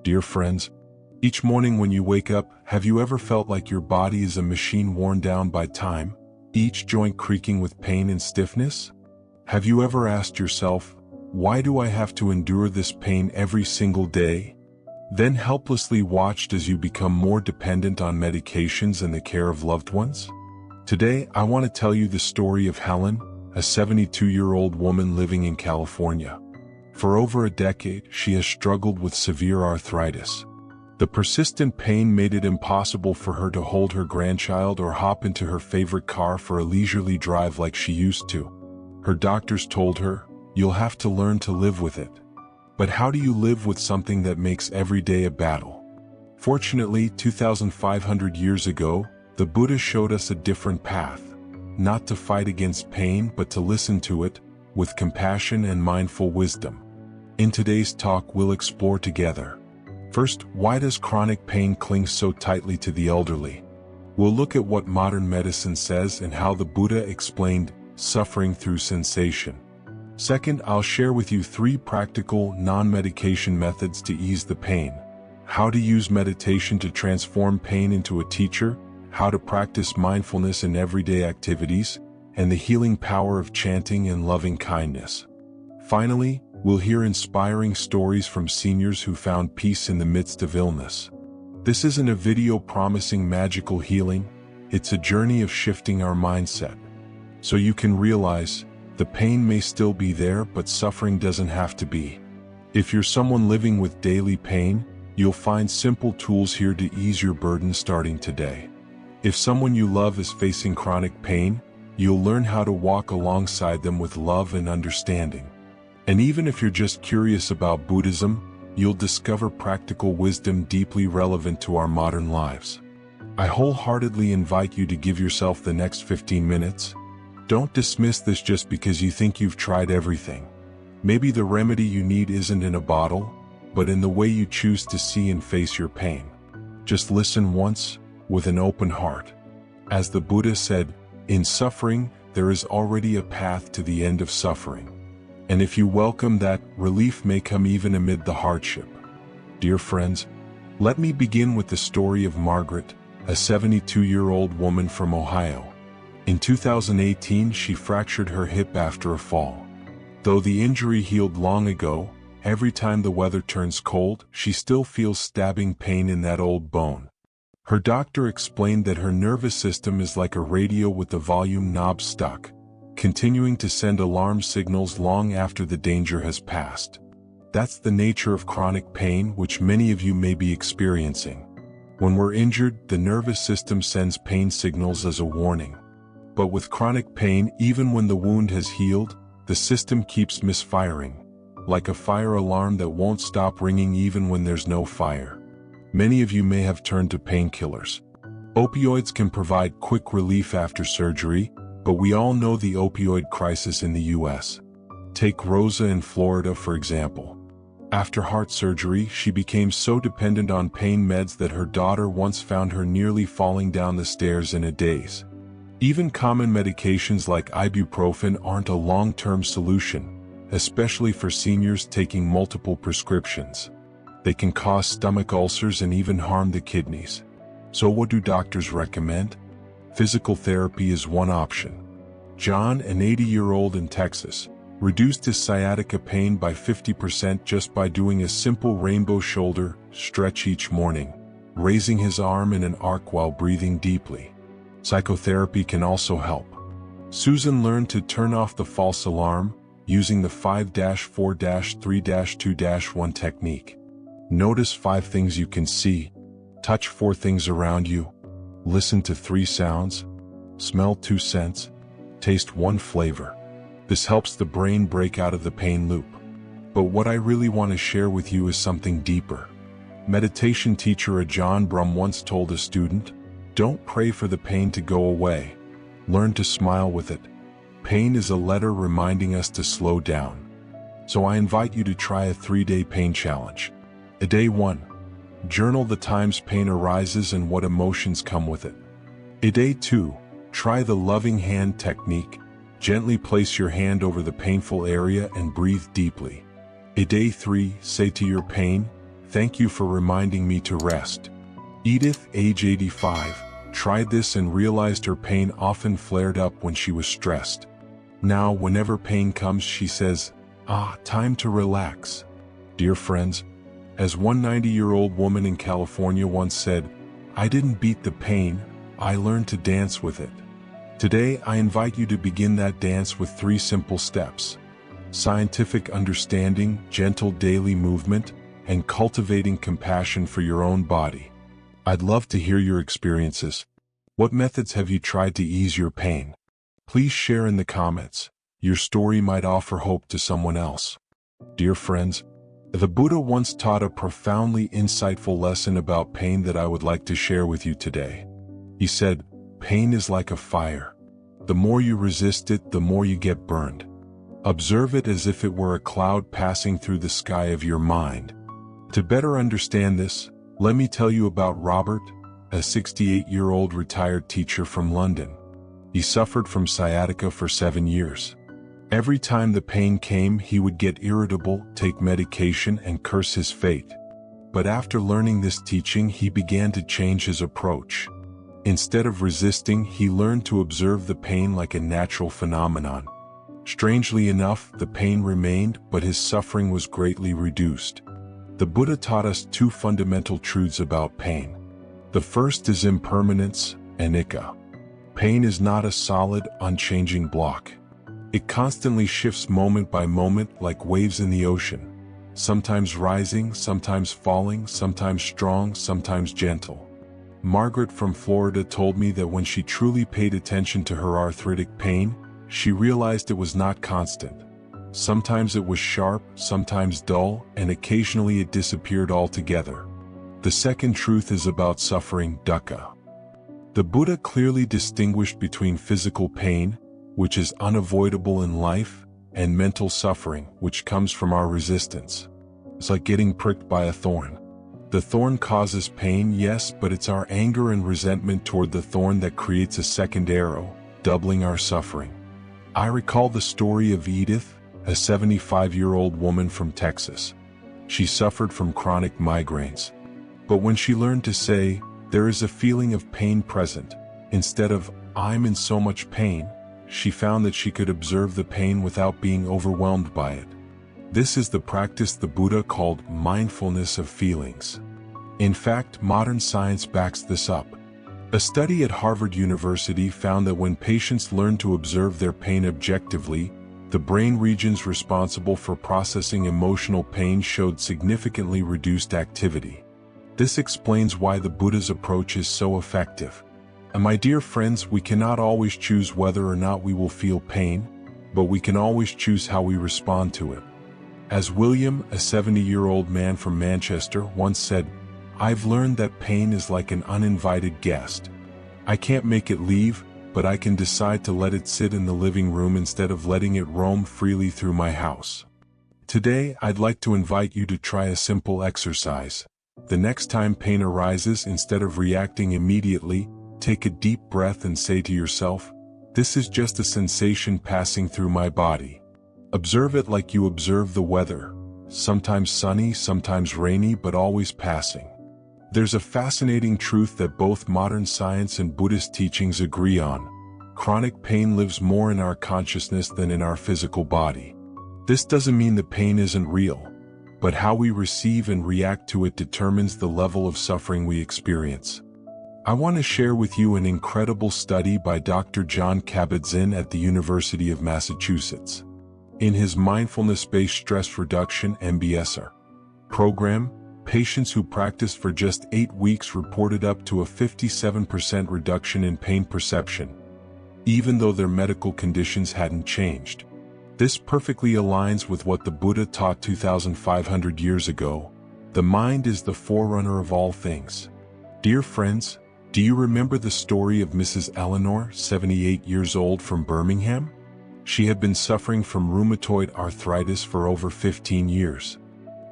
Dear friends, each morning when you wake up, have you ever felt like your body is a machine worn down by time, each joint creaking with pain and stiffness? Have you ever asked yourself, why do I have to endure this pain every single day? Then helplessly watched as you become more dependent on medications and the care of loved ones? Today, I want to tell you the story of Helen, a 72-year-old woman living in California. For over a decade, she has struggled with severe arthritis. The persistent pain made it impossible for her to hold her grandchild or hop into her favorite car for a leisurely drive like she used to. Her doctors told her, "You'll have to learn to live with it." But how do you live with something that makes every day a battle? Fortunately, 2,500 years ago, the Buddha showed us a different path. Not to fight against pain, but to listen to it, with compassion and mindful wisdom. In today's talk, we'll explore together. First, why does chronic pain cling so tightly to the elderly? We'll look at what modern medicine says and how the Buddha explained suffering through sensation. Second, I'll share with you 3 practical, non-medication methods to ease the pain. How to use meditation to transform pain into a teacher, how to practice mindfulness in everyday activities, and the healing power of chanting and loving kindness. Finally, we'll hear inspiring stories from seniors who found peace in the midst of illness. This isn't a video promising magical healing, it's a journey of shifting our mindset. So you can realize, the pain may still be there, but suffering doesn't have to be. If you're someone living with daily pain, you'll find simple tools here to ease your burden starting today. If someone you love is facing chronic pain, you'll learn how to walk alongside them with love and understanding. And even if you're just curious about Buddhism, you'll discover practical wisdom deeply relevant to our modern lives. I wholeheartedly invite you to give yourself the next 15 minutes. Don't dismiss this just because you think you've tried everything. Maybe the remedy you need isn't in a bottle, but in the way you choose to see and face your pain. Just listen once, with an open heart. As the Buddha said, in suffering, there is already a path to the end of suffering. And if you welcome that, relief may come even amid the hardship. Dear friends, let me begin with the story of Margaret, a 72-year-old woman from Ohio. In 2018, she fractured her hip after a fall. Though the injury healed long ago, every time the weather turns cold, she still feels stabbing pain in that old bone. Her doctor explained that her nervous system is like a radio with the volume knob stuck, continuing to send alarm signals long after the danger has passed. That's the nature of chronic pain, which many of you may be experiencing. When we're injured, the nervous system sends pain signals as a warning. But with chronic pain, even when the wound has healed, the system keeps misfiring, like a fire alarm that won't stop ringing even when there's no fire. Many of you may have turned to painkillers. Opioids can provide quick relief after surgery, but we all know the opioid crisis in the US. Take Rosa in Florida, for example. After heart surgery, she became so dependent on pain meds that her daughter once found her nearly falling down the stairs in a daze. Even common medications like ibuprofen aren't a long-term solution, especially for seniors taking multiple prescriptions. They can cause stomach ulcers and even harm the kidneys. So what do doctors recommend? Physical therapy is one option. John, an 80-year-old in Texas, reduced his sciatica pain by 50% just by doing a simple rainbow shoulder stretch each morning, raising his arm in an arc while breathing deeply. Psychotherapy can also help. Susan learned to turn off the false alarm using the 5-4-3-2-1 technique. Notice 5 things you can see, touch 4 things around you, listen to 3 sounds, smell 2 scents, taste 1 flavor. This helps the brain break out of the pain loop. But what I really want to share with you is something deeper. Meditation teacher Ajahn Brahm once told a student, "Don't pray for the pain to go away. Learn to smile with it. Pain is a letter reminding us to slow down." So I invite you to try a 3-day pain challenge. A day 1. Journal the times pain arises and what emotions come with it. A day 2. Try the loving hand technique. Gently place your hand over the painful area and breathe deeply. A day 3. Say to your pain, thank you for reminding me to rest. Edith, age 85, tried this and realized her pain often flared up when she was stressed. Now, whenever pain comes, she says, time to relax. Dear friends, as one 90-year-old woman in California once said, I didn't beat the pain, I learned to dance with it. Today, I invite you to begin that dance with 3 simple steps: scientific understanding, gentle daily movement, and cultivating compassion for your own body. I'd love to hear your experiences. What methods have you tried to ease your pain? Please share in the comments. Your story might offer hope to someone else. Dear friends, the Buddha once taught a profoundly insightful lesson about pain that I would like to share with you today. He said, pain is like a fire. The more you resist it, the more you get burned. Observe it as if it were a cloud passing through the sky of your mind. To better understand this, let me tell you about Robert, a 68-year-old retired teacher from London. He suffered from sciatica for 7 years. Every time the pain came, he would get irritable, take medication, and curse his fate. But after learning this teaching, he began to change his approach. Instead of resisting, he learned to observe the pain like a natural phenomenon. Strangely enough, the pain remained, but his suffering was greatly reduced. The Buddha taught us 2 fundamental truths about pain. The first is impermanence, anicca. Pain is not a solid, unchanging block. It constantly shifts moment by moment like waves in the ocean, sometimes rising, sometimes falling, sometimes strong, sometimes gentle. Margaret from Florida told me that when she truly paid attention to her arthritic pain, she realized it was not constant. Sometimes it was sharp, sometimes dull, and occasionally it disappeared altogether. The second truth is about suffering, dukkha. The Buddha clearly distinguished between physical pain, which is unavoidable in life, and mental suffering, which comes from our resistance. It's like getting pricked by a thorn. The thorn causes pain, yes, but it's our anger and resentment toward the thorn that creates a second arrow, doubling our suffering. I recall the story of Edith, a 75-year-old woman from Texas. She suffered from chronic migraines. But when she learned to say, there is a feeling of pain present, instead of, I'm in so much pain, she found that she could observe the pain without being overwhelmed by it. This is the practice the Buddha called mindfulness of feelings. In fact, modern science backs this up. A study at Harvard University found that when patients learn to observe their pain objectively, the brain regions responsible for processing emotional pain showed significantly reduced activity. This explains why the Buddha's approach is so effective. And my dear friends, we cannot always choose whether or not we will feel pain, but we can always choose how we respond to it. As William, a 70-year-old man from Manchester, once said, I've learned that pain is like an uninvited guest. I can't make it leave, but I can decide to let it sit in the living room instead of letting it roam freely through my house. Today, I'd like to invite you to try a simple exercise. The next time pain arises, instead of reacting immediately, take a deep breath and say to yourself, this is just a sensation passing through my body. Observe it like you observe the weather, sometimes sunny, sometimes rainy, but always passing. There's a fascinating truth that both modern science and Buddhist teachings agree on. Chronic pain lives more in our consciousness than in our physical body. This doesn't mean the pain isn't real, but how we receive and react to it determines the level of suffering we experience. I want to share with you an incredible study by Dr. John Kabat-Zinn at the University of Massachusetts. In his mindfulness-based stress reduction (MBSR) program, patients who practiced for just 8 weeks reported up to a 57% reduction in pain perception, even though their medical conditions hadn't changed. This perfectly aligns with what the Buddha taught 2,500 years ago. The mind is the forerunner of all things. Dear friends, do you remember the story of Mrs. Eleanor, 78 years old, from Birmingham? She had been suffering from rheumatoid arthritis for over 15 years.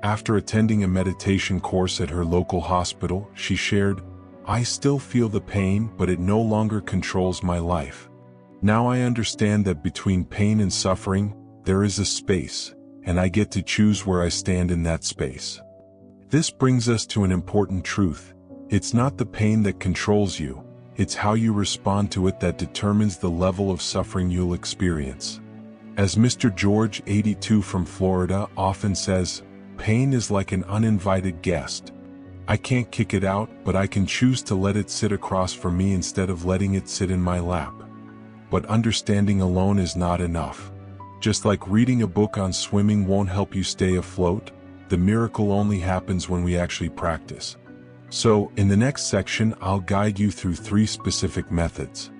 After attending a meditation course at her local hospital, she shared, I still feel the pain, but it no longer controls my life. Now I understand that between pain and suffering, there is a space, and I get to choose where I stand in that space. This brings us to an important truth. It's not the pain that controls you, it's how you respond to it that determines the level of suffering you'll experience. As Mr. George, 82 from Florida, often says, pain is like an uninvited guest. I can't kick it out, but I can choose to let it sit across from me instead of letting it sit in my lap. But understanding alone is not enough. Just like reading a book on swimming won't help you stay afloat, the miracle only happens when we actually practice. So, in the next section, I'll guide you through 3 specific methods.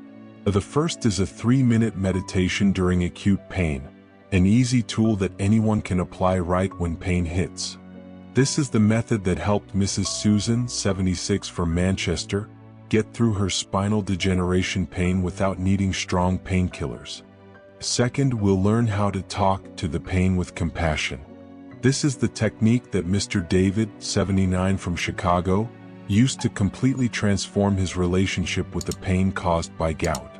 The first is a 3-minute meditation during acute pain, an easy tool that anyone can apply right when pain hits. This is the method that helped Mrs. Susan, 76 from Manchester, get through her spinal degeneration pain without needing strong painkillers. Second, we'll learn how to talk to the pain with compassion. This is the technique that Mr. David, 79 from Chicago, used to completely transform his relationship with the pain caused by gout.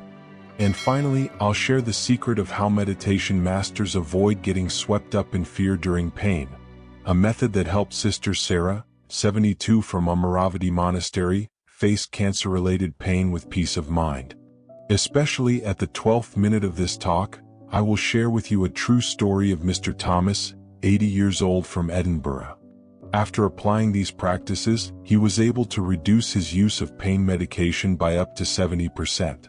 And finally, I'll share the secret of how meditation masters avoid getting swept up in fear during pain, a method that helped Sister Sarah, 72 from Amaravati Monastery, face cancer-related pain with peace of mind. Especially at the 12th minute of this talk, I will share with you a true story of Mr. Thomas, 80 years old from Edinburgh. After applying these practices, he was able to reduce his use of pain medication by up to 70%.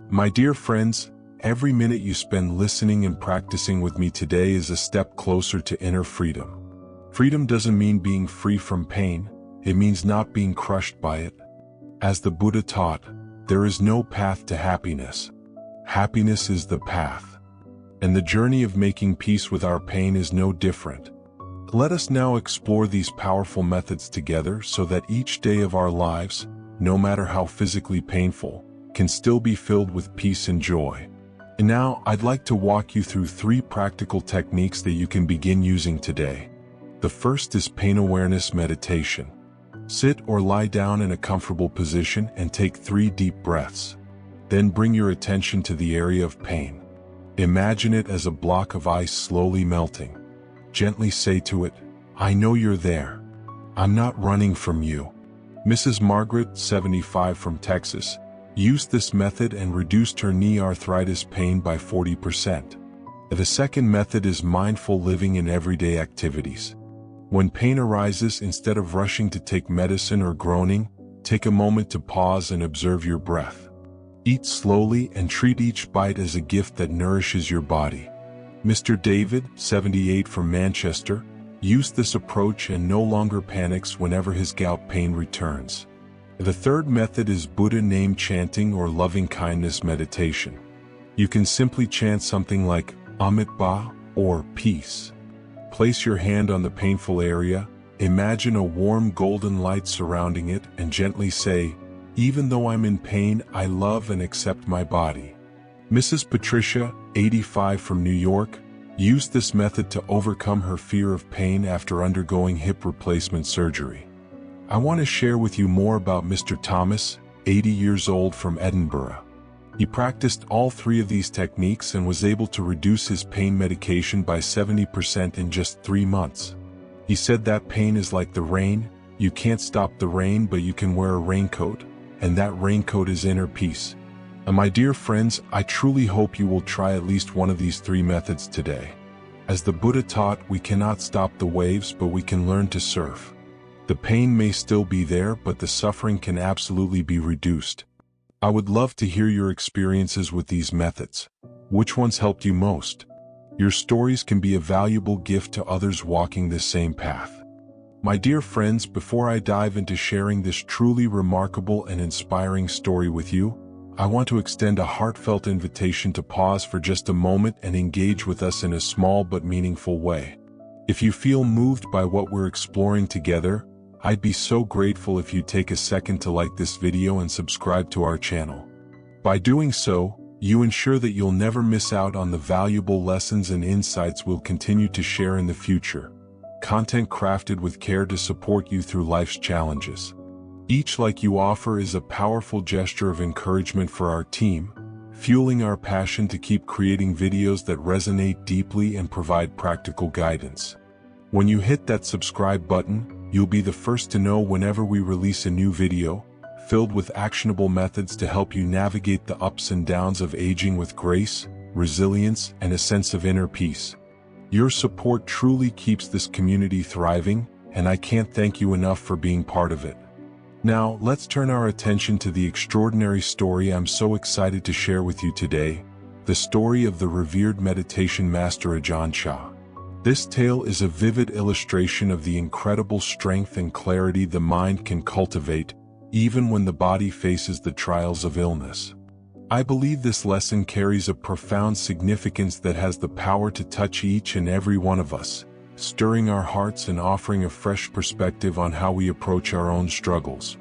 My dear friends, every minute you spend listening and practicing with me today is a step closer to inner freedom. Freedom doesn't mean being free from pain, it means not being crushed by it. As the Buddha taught, there is no path to happiness. Happiness is the path. And the journey of making peace with our pain is no different. Let us now explore these powerful methods together so that each day of our lives, no matter how physically painful, can still be filled with peace and joy. And now, I'd like to walk you through 3 practical techniques that you can begin using today. The first is pain awareness meditation. Sit or lie down in a comfortable position and take 3 deep breaths. Then bring your attention to the area of pain. Imagine it as a block of ice slowly melting. Gently say to it, I know you're there. I'm not running from you. Mrs. Margaret, 75 from Texas, used this method and reduced her knee arthritis pain by 40%. The second method is mindful living in everyday activities. When pain arises, instead of rushing to take medicine or groaning, take a moment to pause and observe your breath. Eat slowly and treat each bite as a gift that nourishes your body. Mr. David, 78 from Manchester, used this approach and no longer panics whenever his gout pain returns. The third method is Buddha name chanting or loving kindness meditation. You can simply chant something like Amitabha or peace. Place your hand on the painful area, imagine a warm golden light surrounding it, and gently say, even though I'm in pain, I love and accept my body. Mrs. Patricia, 85 from New York, used this method to overcome her fear of pain after undergoing hip replacement surgery. I want to share with you more about Mr. Thomas, 80 years old from Edinburgh. He practiced all 3 of these techniques and was able to reduce his pain medication by 70% in just 3 months. He said that pain is like the rain, you can't stop the rain but you can wear a raincoat, and that raincoat is inner peace. And my dear friends, I truly hope you will try at least one of these 3 methods today. As the Buddha taught, we cannot stop the waves but we can learn to surf. The pain may still be there but the suffering can absolutely be reduced. I would love to hear your experiences with these methods. Which ones helped you most? Your stories can be a valuable gift to others walking this same path. My dear friends, before I dive into sharing this truly remarkable and inspiring story with you, I want to extend a heartfelt invitation to pause for just a moment and engage with us in a small but meaningful way. If you feel moved by what we're exploring together, I'd be so grateful if you take a second to like this video and subscribe to our channel. By doing so, you ensure that you'll never miss out on the valuable lessons and insights we'll continue to share in the future. Content crafted with care to support you through life's challenges. Each like you offer is a powerful gesture of encouragement for our team, fueling our passion to keep creating videos that resonate deeply and provide practical guidance. When you hit that subscribe button, You'll be the first to know whenever we release a new video, filled with actionable methods to help you navigate the ups and downs of aging with grace, resilience, and a sense of inner peace. Your support truly keeps this community thriving, and I can't thank you enough for being part of it. Now, let's turn our attention to the extraordinary story I'm so excited to share with you today, the story of the revered meditation master Ajahn Chah. This tale is a vivid illustration of the incredible strength and clarity the mind can cultivate, even when the body faces the trials of illness. I believe this lesson carries a profound significance that has the power to touch each and every one of us, stirring our hearts and offering a fresh perspective on how we approach our own struggles.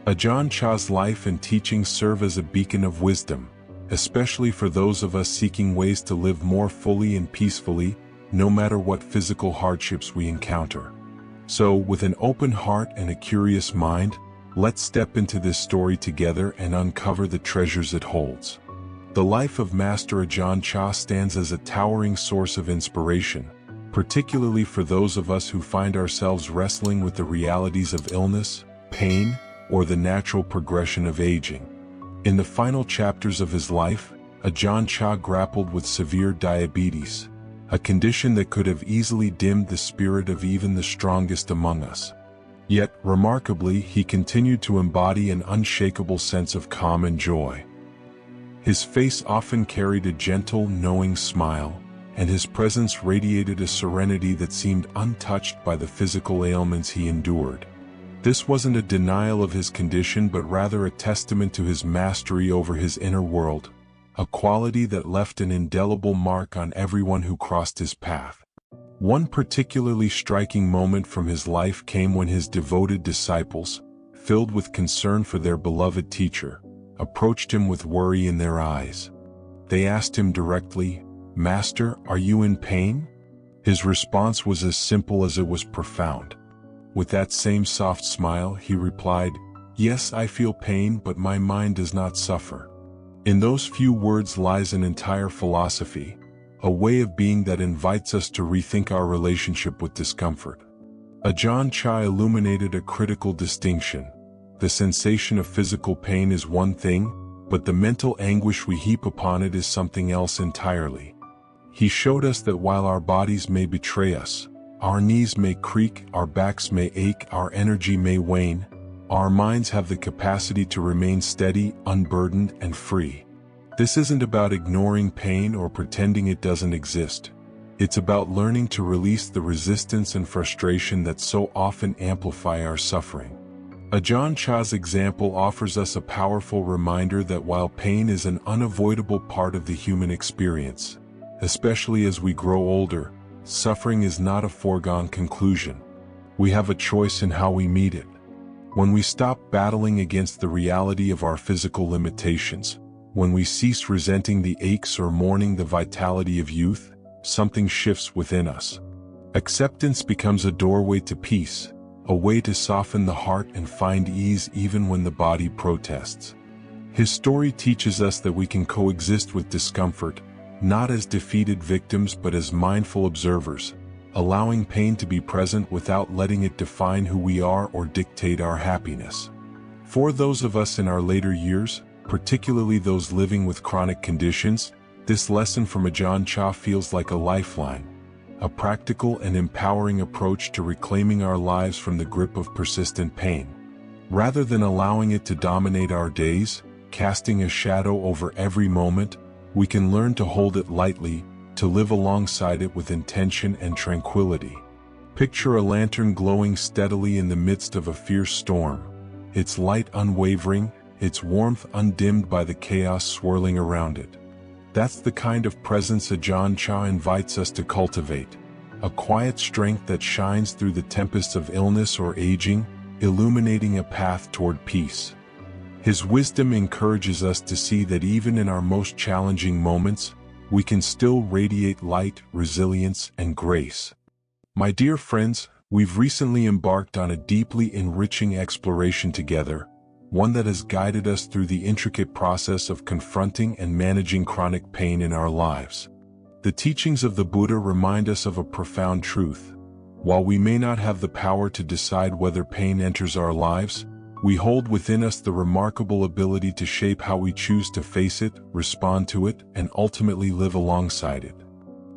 Ajahn Chah's life and teachings serve as a beacon of wisdom, especially for those of us seeking ways to live more fully and peacefully, no matter what physical hardships we encounter. So, with an open heart and a curious mind, let's step into this story together and uncover the treasures it holds. The life of Master Ajahn Chah stands as a towering source of inspiration, particularly for those of us who find ourselves wrestling with the realities of illness, pain, or the natural progression of aging. In the final chapters of his life, Ajahn Chah grappled with severe diabetes, a condition that could have easily dimmed the spirit of even the strongest among us. Yet, remarkably, he continued to embody an unshakable sense of calm and joy. His face often carried a gentle, knowing smile, and his presence radiated a serenity that seemed untouched by the physical ailments he endured. This wasn't a denial of his condition but rather a testament to his mastery over his inner world, a quality that left an indelible mark on everyone who crossed his path. One particularly striking moment from his life came when his devoted disciples, filled with concern for their beloved teacher, approached him with worry in their eyes. They asked him directly, "Master, are you in pain?" His response was as simple as it was profound. With that same soft smile, he replied, "Yes, I feel pain, but my mind does not suffer." In those few words lies an entire philosophy, a way of being that invites us to rethink our relationship with discomfort. Ajahn Chah illuminated a critical distinction. The sensation of physical pain is one thing, but the mental anguish we heap upon it is something else entirely. He showed us that while our bodies may betray us, our knees may creak, our backs may ache, our energy may wane, our minds have the capacity to remain steady, unburdened, and free. This isn't about ignoring pain or pretending it doesn't exist. It's about learning to release the resistance and frustration that so often amplify our suffering. Ajahn Chah's example offers us a powerful reminder that while pain is an unavoidable part of the human experience, especially as we grow older, suffering is not a foregone conclusion. We have a choice in how we meet it. When we stop battling against the reality of our physical limitations, when we cease resenting the aches or mourning the vitality of youth, something shifts within us. Acceptance becomes a doorway to peace, a way to soften the heart and find ease even when the body protests. His story teaches us that we can coexist with discomfort, not as defeated victims but as mindful observers, allowing pain to be present without letting it define who we are or dictate our happiness. For those of us in our later years, particularly those living with chronic conditions, this lesson from Ajahn Chah feels like a lifeline, a practical and empowering approach to reclaiming our lives from the grip of persistent pain. Rather than allowing it to dominate our days, casting a shadow over every moment, we can learn to hold it lightly, to live alongside it with intention and tranquility. Picture a lantern glowing steadily in the midst of a fierce storm, its light unwavering, its warmth undimmed by the chaos swirling around it. That's the kind of presence Ajahn Chah invites us to cultivate, a quiet strength that shines through the tempests of illness or aging, illuminating a path toward peace. His wisdom encourages us to see that even in our most challenging moments, we can still radiate light, resilience, and grace. My dear friends, we've recently embarked on a deeply enriching exploration together, one that has guided us through the intricate process of confronting and managing chronic pain in our lives. The teachings of the Buddha remind us of a profound truth. While we may not have the power to decide whether pain enters our lives, we hold within us the remarkable ability to shape how we choose to face it, respond to it, and ultimately live alongside it.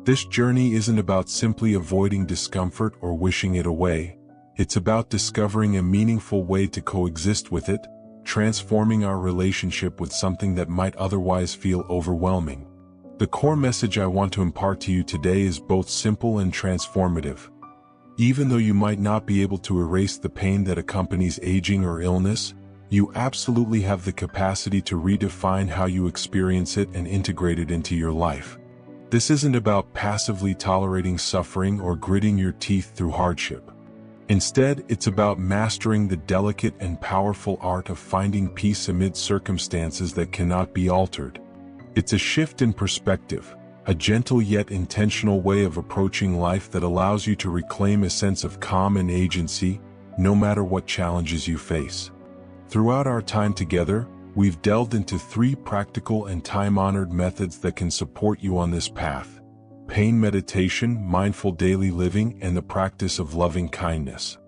This journey isn't about simply avoiding discomfort or wishing it away. It's about discovering a meaningful way to coexist with it, transforming our relationship with something that might otherwise feel overwhelming. The core message I want to impart to you today is both simple and transformative. Even though you might not be able to erase the pain that accompanies aging or illness, you absolutely have the capacity to redefine how you experience it and integrate it into your life. This isn't about passively tolerating suffering or gritting your teeth through hardship. Instead, it's about mastering the delicate and powerful art of finding peace amid circumstances that cannot be altered. It's a shift in perspective, a gentle yet intentional way of approaching life that allows you to reclaim a sense of calm and agency, no matter what challenges you face. Throughout our time together, we've delved into 3 practical and time-honored methods that can support you on this path: pain meditation, mindful daily living, and the practice of loving kindness.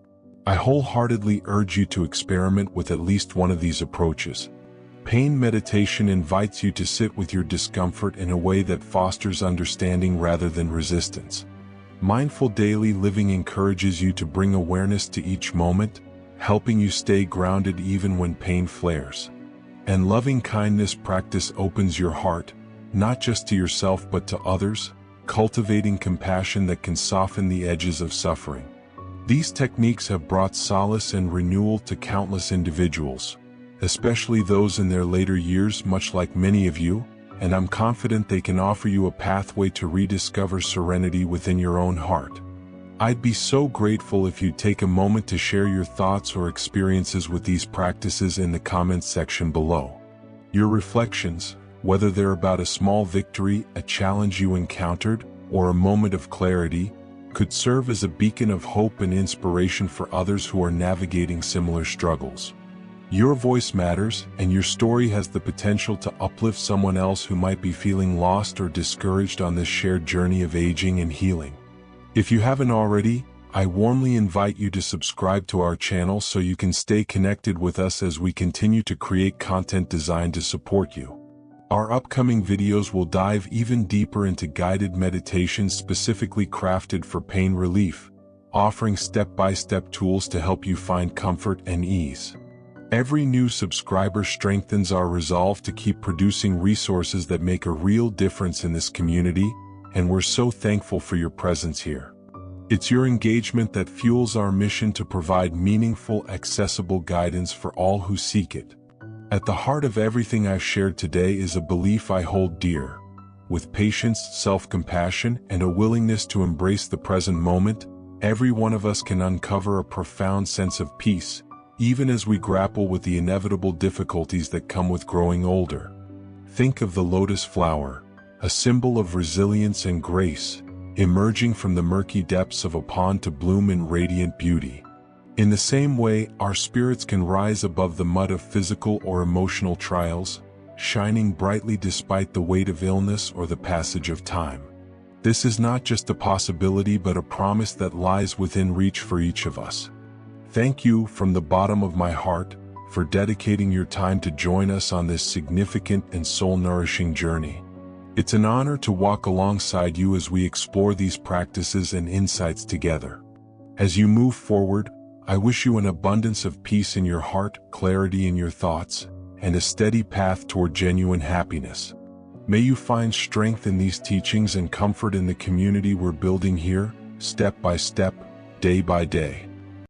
I wholeheartedly urge you to experiment with at least one of these approaches. Pain meditation invites you to sit with your discomfort in a way that fosters understanding rather than resistance. Mindful daily living encourages you to bring awareness to each moment, helping you stay grounded even when pain flares. And loving kindness practice opens your heart, not just to yourself but to others, cultivating compassion that can soften the edges of suffering. These techniques have brought solace and renewal to countless individuals, especially those in their later years, much like many of you, and I'm confident they can offer you a pathway to rediscover serenity within your own heart. I'd be so grateful if you'd take a moment to share your thoughts or experiences with these practices in the comments section below. Your reflections, whether they're about a small victory, a challenge you encountered, or a moment of clarity, could serve as a beacon of hope and inspiration for others who are navigating similar struggles. Your voice matters, and your story has the potential to uplift someone else who might be feeling lost or discouraged on this shared journey of aging and healing. If you haven't already, I warmly invite you to subscribe to our channel so you can stay connected with us as we continue to create content designed to support you. Our upcoming videos will dive even deeper into guided meditations specifically crafted for pain relief, offering step-by-step tools to help you find comfort and ease. Every new subscriber strengthens our resolve to keep producing resources that make a real difference in this community, and we're so thankful for your presence here. It's your engagement that fuels our mission to provide meaningful, accessible guidance for all who seek it. At the heart of everything I've shared today is a belief I hold dear. With patience, self-compassion, and a willingness to embrace the present moment, every one of us can uncover a profound sense of peace, even as we grapple with the inevitable difficulties that come with growing older. Think of the lotus flower, a symbol of resilience and grace, emerging from the murky depths of a pond to bloom in radiant beauty. In the same way, our spirits can rise above the mud of physical or emotional trials, shining brightly despite the weight of illness or the passage of time. This is not just a possibility but a promise that lies within reach for each of us. Thank you from the bottom of my heart for dedicating your time to join us on this significant and soul-nourishing journey. It's an honor to walk alongside you as we explore these practices and insights together. As you move forward, I wish you an abundance of peace in your heart, clarity in your thoughts, and a steady path toward genuine happiness. May you find strength in these teachings and comfort in the community we're building here, step by step, day by day.